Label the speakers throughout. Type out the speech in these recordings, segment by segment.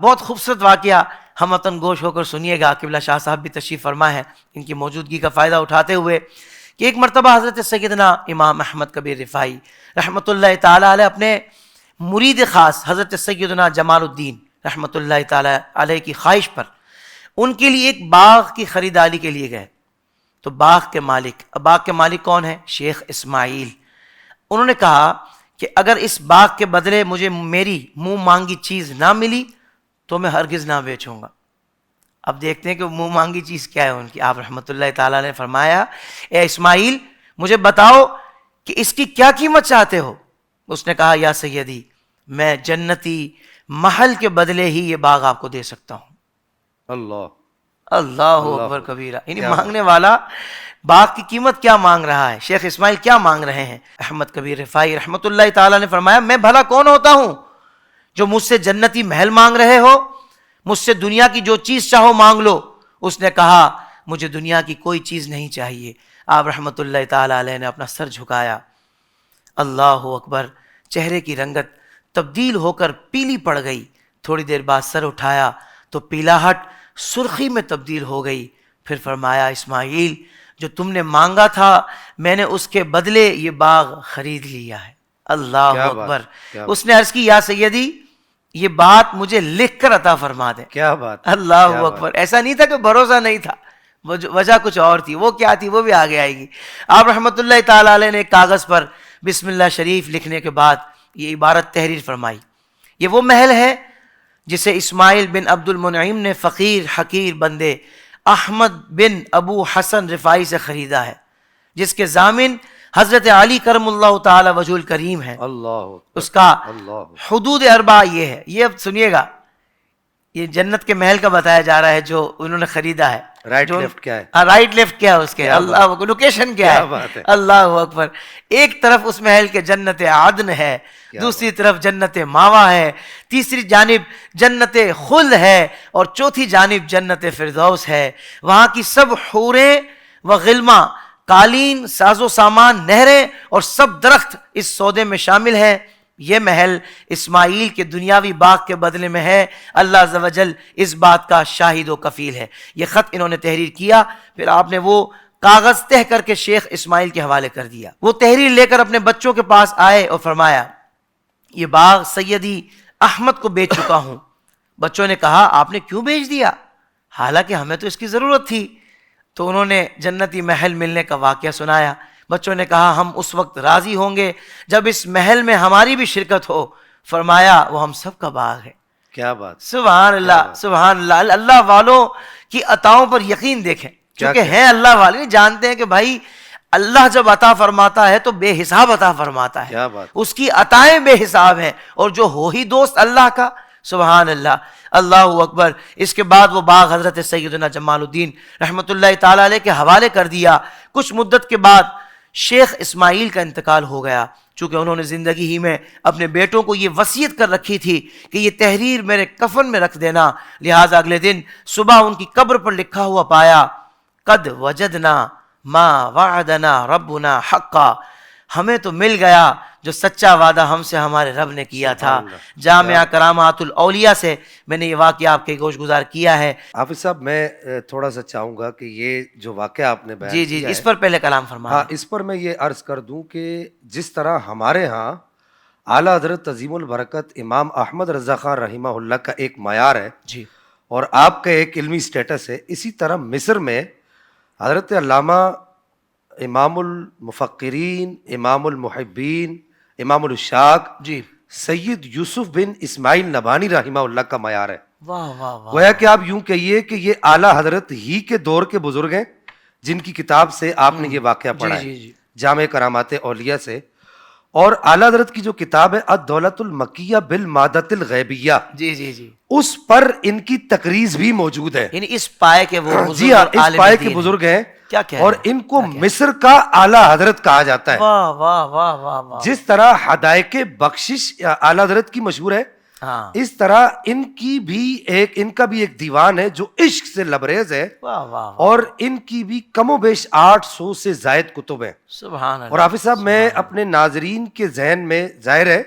Speaker 1: بہت خوبصورت واقعہ ہم وطن گوش ہو کر سنیے گا. قبلہ شاہ صاحب بھی تشریف فرما ہے ان کی موجودگی کا فائدہ اٹھاتے ہوئے کہ ایک مرتبہ حضرت سیدنا امام احمد کبیر رفاعی رحمۃ اللہ تعالیٰ علیہ اپنے مرید خاص حضرت سیدنا جمال الدین رحمۃ اللہ تعالیٰ علیہ کی خواہش پر ان کے لیے ایک باغ کی خریداری کے لیے گئے. تو باغ کے مالک کون ہے؟ شیخ اسماعیل. انہوں نے کہا کہ اگر اس باغ کے بدلے مجھے میری منہ مانگی چیز نہ ملی تو میں ہرگز نہ بیچوں گا. اب دیکھتے ہیں کہ منہ مانگی چیز کیا ہے ان کی. آپ رحمۃ اللہ تعالیٰ نے فرمایا اے اسماعیل مجھے بتاؤ کہ اس کی کیا قیمت چاہتے ہو؟ اس نے کہا یا سیدی میں جنتی محل کے بدلے ہی یہ باغ آپ کو دے سکتا ہوں. اللہ اکبر کبیرہ. یعنی مانگنے والا باغ کی قیمت کیا مانگ رہا ہے، شیخ اسماعیل کیا مانگ رہے ہیں. احمد کبیر رفاعی رحمۃ اللہ تعالیٰ نے فرمایا میں بھلا کون ہوتا ہوں جو مجھ سے جنتی محل مانگ رہے ہو؟ مجھ سے دنیا کی جو چیز چاہو مانگ لو. اس نے کہا مجھے دنیا کی کوئی چیز نہیں چاہیے. آپ رحمۃ اللہ تعالیٰ علیہ نے اپنا سر جھکایا. اللہ اکبر. چہرے کی رنگت تبدیل ہو کر پیلی پڑ گئی. تھوڑی دیر بعد سر اٹھایا تو پیلاہٹ سرخی میں تبدیل ہو گئی. پھر فرمایا اسماعیل جو تم نے مانگا تھا میں نے اس کے بدلے یہ باغ خرید لیا ہے. اللہ اکبر. اس نے عرض کی یا سیدی یہ بات مجھے لکھ کر عطا فرما دیں.
Speaker 2: کیا بات.
Speaker 1: اللہ اکبر. ایسا نہیں تھا کہ بھروسہ نہیں تھا، وجہ کچھ اور تھی. وہ کیا تھی وہ بھی آگے آئے گی. آپ رحمۃ اللہ تعالیٰ علیہ نے کاغذ پر بسم اللہ شریف لکھنے کے بعد یہ عبارت تحریر فرمائی. یہ وہ محل ہے جسے اسماعیل بن عبد المنعم نے فقیر حقیر بندے احمد بن ابو حسن رفاعی سے خریدا ہے، جس کے ضامن حضرت علی کرم اللہ تعالی وجہ الکریم ہے. اس کا حدود اربع یہ ہے. یہ اب سنیے گا، یہ جنت کے محل کا بتایا جا رہا ہے جو انہوں نے خریدا ہے.
Speaker 2: رائٹ لیفٹ کیا ہے؟
Speaker 1: رائٹ لیفٹ کیا ہے اس کے؟ اللہ لوکیشن کیا ہے؟ اللہ اکبر. ایک طرف اس محل کے جنت عدن ہے، دوسری طرف جنت ماوا ہے، تیسری جانب جنت خلد ہے اور چوتھی جانب جنت فردوس ہے. وہاں کی سب حوریں و غلماں، قالین، ساز و سامان، نہریں اور سب درخت اس سودے میں شامل ہیں. یہ محل اسماعیل کے دنیاوی باغ کے بدلے میں ہے. اللہ عز و جل اس بات کا شاہد و کفیل ہے. یہ خط انہوں نے تحریر کیا، پھر آپ نے وہ کاغذ تہ کر کے شیخ اسماعیل کے حوالے کر دیا. وہ تحریر لے کر اپنے بچوں کے پاس آئے اور فرمایا یہ باغ سیدی احمد کو بیچ چکا ہوں. بچوں نے کہا آپ نے کیوں بیچ دیا؟ حالانکہ ہمیں تو اس کی ضرورت تھی. تو انہوں نے جنتی محل ملنے کا واقعہ سنایا. بچوں نے کہا ہم اس وقت راضی ہوں گے جب اس محل میں ہماری بھی شرکت ہو. فرمایا وہ ہم سب کا باغ ہے.
Speaker 2: کیا بات.
Speaker 1: سبحان اللہ سبحان اللہ. اللہ والوں کی عطاؤں پر یقین دیکھیں، کیونکہ ہیں اللہ والے جانتے ہیں کہ بھائی اللہ جب عطا فرماتا ہے تو بے حساب عطا فرماتا ہے. اس کی عطائیں بے حساب ہیں، اور جو ہو ہی دوست اللہ کا. سبحان اللہ. اللہ اکبر. اس کے بعد وہ باغ حضرت سیدنا جمال الدین رحمۃ اللہ تعالیٰ علیہ کے حوالے کر دیا. کچھ مدت کے بعد شیخ اسماعیل کا انتقال ہو گیا. چونکہ انہوں نے زندگی ہی میں اپنے بیٹوں کو یہ وصیت کر رکھی تھی کہ یہ تحریر میرے کفن میں رکھ دینا، لہٰذا اگلے دن صبح ان کی قبر پر لکھا ہوا پایا قد وجدنا ما وعدنا ربنا حقا. ہمیں تو مل گیا جو سچا وعدہ ہم سے ہمارے رب نے کیا تھا. جامعہ کرامات الاولیاء سے میں نے یہ واقعہ آپ کے گوش گزار کیا ہے.
Speaker 2: حافظ صاحب میں تھوڑا سا چاہوں گا کہ یہ جو واقعہ آپ نے بیان
Speaker 1: جی جی اس پر پہلے کلام فرمائیں.
Speaker 2: ہاں اس پر میں یہ عرض کر دوں کہ جس طرح ہمارے ہاں اعلیٰ حضرت عظیم البرکت امام احمد رضا خان رحمہ اللہ کا ایک معیار ہے
Speaker 1: جی
Speaker 2: اور آپ کا ایک علمی سٹیٹس ہے، اسی طرح مصر میں حضرت علامہ امام المفکرین، امام المحبین، امام الشاق
Speaker 1: جی
Speaker 2: سید یوسف بن اسماعیل نبھانی رحمہ اللہ کا معیار ہے.
Speaker 1: واہ واہ واہ.
Speaker 2: گویا کہ آپ یوں کہیے کہ یہ اعلیٰ حضرت ہی کے دور کے بزرگ ہیں جن کی کتاب سے آپ نے یہ واقعہ پڑھا ہے جامع کرامات اولیاء سے. اور اعلیٰ حضرت کی جو کتاب ہے الدولۃ المکیہ بالمادۃ الغیبیہ،
Speaker 1: جی جی جی
Speaker 2: اس پر ان کی تقریض بھی موجود ہے.
Speaker 1: یعنی اس پائے کے وہ
Speaker 2: جی ہاں اس پائے کے بزرگ ہیں اور ان کو مصر کا اعلیٰ حضرت کہا جاتا ہے.
Speaker 1: واہ واہ واہ واہ واہ.
Speaker 2: جس طرح حدائق بخشش اعلیٰ حضرت کی مشہور ہے، اس طرح ان کا بھی ایک دیوان ہے جو عشق سے لبریز ہے. اور ان کی بھی کم و بیش 800 سے زائد کتب ہیں.
Speaker 1: سبحان اللہ.
Speaker 2: اور حافظ صاحب میں اپنے ناظرین کے ذہن میں ظاہر ہے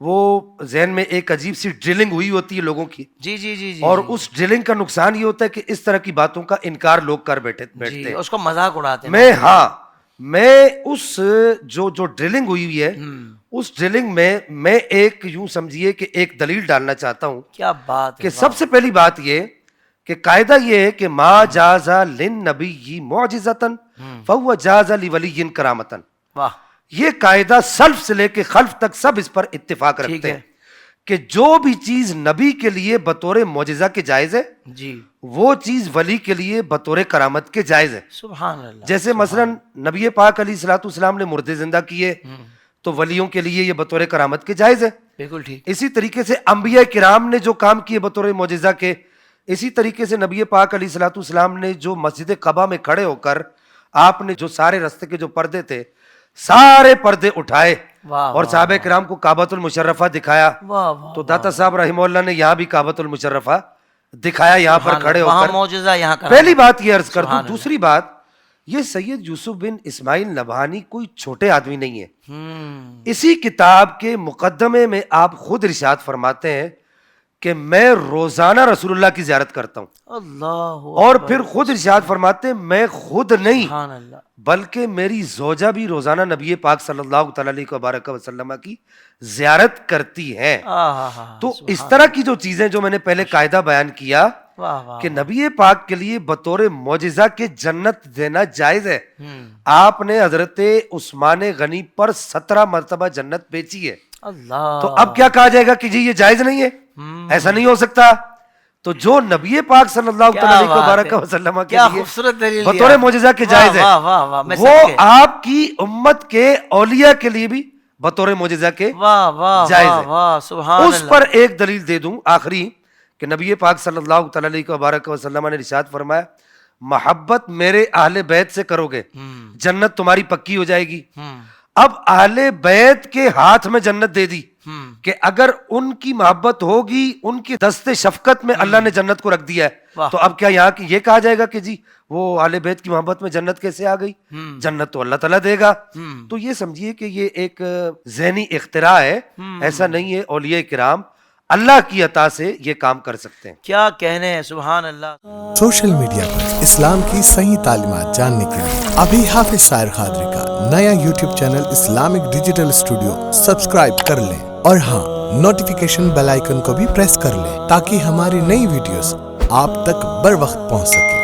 Speaker 2: وہ ذہن میں ایک عجیب سی ڈرلنگ ہوئی ہوتی ہے لوگوں کی,
Speaker 1: جی جی جی جی,
Speaker 2: اور اس ڈرلنگ کا نقصان یہ ہوتا ہے کہ اس طرح کی باتوں کا انکار لوگ کر بیٹھتے ہیں,
Speaker 1: اس کو مذاق اڑاتے ہیں.
Speaker 2: میں اس جو ڈرلنگ ہوئی ہوئی ہے اس ڈرلنگ میں ایک یوں سمجھیے کہ ایک دلیل ڈالنا چاہتا ہوں.
Speaker 1: کیا بات
Speaker 2: کہ سب سے پہلی بات یہ کہ قاعدہ یہ ہے کہ ما جاز للنبی معجزۃ فهو جاز لولی کرامۃ. یہ قاعدہ سلف سے لے کے خلف تک سب اس پر اتفاق رکھتے ہیں کہ جو بھی چیز نبی کے لیے بطور معجزہ کے جائز ہے وہ چیز ولی کے لیے بطور کرامت کے جائز ہے.
Speaker 1: سبحان اللہ.
Speaker 2: جیسے مثلا نبی پاک علیہ الصلوۃ والسلام نے مردے زندہ کیے تو ولیوں کے لیے یہ بطور کرامت کے جائز ہے.
Speaker 1: بالکل ٹھیک.
Speaker 2: اسی طریقے سے انبیاء کرام نے جو کام کیے بطور معجزہ کے, اسی طریقے سے نبی پاک علیہ الصلوۃ والسلام نے جو مسجد قباء میں کھڑے ہو کر آپ نے جو سارے راستے کے جو پردے تھے سارے پردے اٹھائے اور صحابہ کرام کو کعبۃ المشرفہ دکھایا, تو داتا صاحب رحمہ اللہ نے یہاں بھی کعبۃ المشرفہ دکھایا یہاں پر کھڑے ہو کر.
Speaker 1: معجزہ یہاں کا.
Speaker 2: پہلی بات یہ عرض کر دوں. دوسری بات, یہ سید یوسف بن اسماعیل نبہانی کوئی چھوٹے آدمی نہیں ہے. اسی کتاب کے مقدمے میں آپ خود ارشاد فرماتے ہیں کہ میں روزانہ رسول اللہ کی زیارت کرتا ہوں, اور پھر خود ارشاد فرماتے ہیں میں خود نہیں بلکہ میری زوجہ بھی روزانہ نبی پاک صلی اللہ تعالی علیہ وسلم کی زیارت کرتی ہیں. تو اس طرح کی جو چیزیں جو میں نے پہلے قاعدہ بیان کیا کہ نبی پاک کے لیے بطور معجزہ کے جنت دینا جائز ہے. آپ نے حضرت عثمان غنی پر 17 مرتبہ جنت بیچی ہے. تو اب کیا کہا جائے گا کہ جی یہ جائز نہیں ہے, ایسا نہیں ہو سکتا. تو جو نبی پاک صلی اللہ علیہ وسلم کے لیے بطور معجزہ کے جائز ہے وہ آپ کی امت کے اولیاء کے لیے بھی بطور معجزہ کے جائز ہے. اس پر ایک دلیل دے دوں آخری کہ نبی پاک صلی اللہ علیہ وسلم نے ارشاد فرمایا محبت میرے اہل بیت سے کرو گے جنت تمہاری پکی ہو جائے گی. اب اہل بیت کے ہاتھ میں جنت دے دی کہ اگر ان کی محبت ہوگی ان کی دست شفقت میں اللہ نے جنت کو رکھ دیا ہے, تو اب کیا یہاں کی یہ کہا جائے گا کہ جی وہ اہل بیت کی محبت میں جنت کیسے آ گئی؟ جنت تو اللہ تعالیٰ دے گا. تو یہ سمجھیے کہ یہ ایک ذہنی اختراع ہے, ایسا نہیں ہے. اولیاء کرام اللہ کی عطا سے یہ کام کر سکتے ہیں.
Speaker 1: کیا کہنے ہیں, سبحان اللہ.
Speaker 3: سوشل میڈیا پر اسلام کی صحیح تعلیمات جاننے کے لیے ابھی حافظ سائر قادری کا نیا YouTube channel Islamic digital studio subscribe کر لیں, اور ہاں نوٹیفیکیشن بیل آئیکن کو بھی پریس کر لیں تاکہ ہماری نئی ویڈیوز آپ تک بر وقت پہنچ سکے.